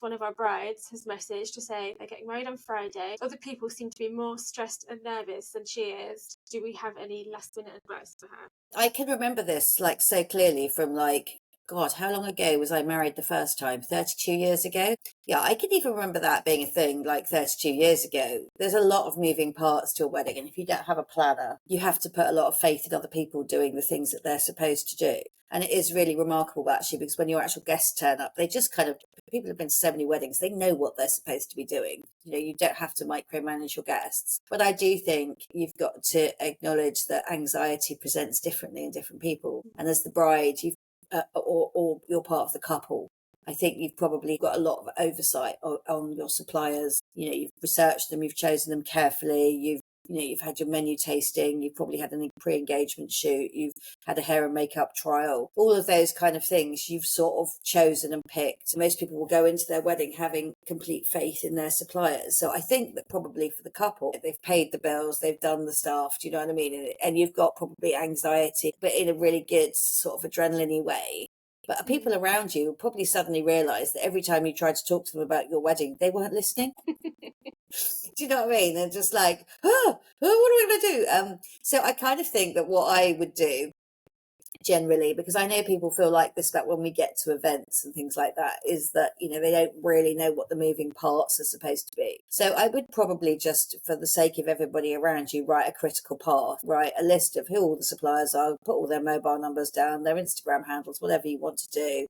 one of our brides has messaged to say they're getting married on Friday. Other people seem to be more stressed and nervous than she is. Do we have any last minute advice for her? I can remember this like so clearly from like, God, how long ago was I married the first time? 32 years ago? Yeah, I can even remember that being a thing like 32 years ago. There's a lot of moving parts to a wedding, and if you don't have a planner, you have to put a lot of faith in other people doing the things that they're supposed to do. And it is really remarkable, actually, because when your actual guests turn up, they just kind of, people have been to so many weddings, they know what they're supposed to be doing. You know, you don't have to micromanage your guests. But I do think you've got to acknowledge that anxiety presents differently in different people. And as the bride, or you're part of the couple, I think you've probably got a lot of oversight on your suppliers. You know, you've researched them, you've chosen them carefully, you've had your menu tasting, you've probably had a pre-engagement shoot, you've had a hair and makeup trial, all of those kind of things you've sort of chosen and picked. Most people will go into their wedding having complete faith in their suppliers. So I think that probably for the couple, they've paid the bills, they've done the stuff, do you know what I mean? And you've got probably anxiety, but in a really good sort of adrenaline way. But people around you will probably suddenly realise that every time you tried to talk to them about your wedding, they weren't listening. Do you know what I mean? They're just like, what are we going to do? So I kind of think that what I would do generally, because I know people feel like this about when we get to events and things like that, is that, you know, they don't really know what the moving parts are supposed to be. So I would probably just, for the sake of everybody around you, write a critical path, write a list of who all the suppliers are, put all their mobile numbers down, their Instagram handles, whatever you want to do,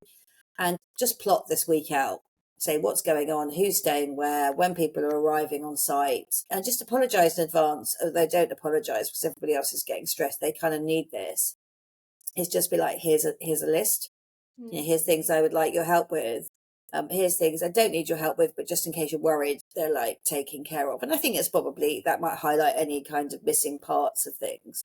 and just plot this week out. Say what's going on, who's staying where, when people are arriving on site, and just apologise in advance. Although don't apologise because everybody else is getting stressed. They kind of need this. It's just be like, here's a list. You know, here's things I would like your help with. Here's things I don't need your help with, but just in case you're worried, they're like taken care of. And I think it's probably, that might highlight any kind of missing parts of things.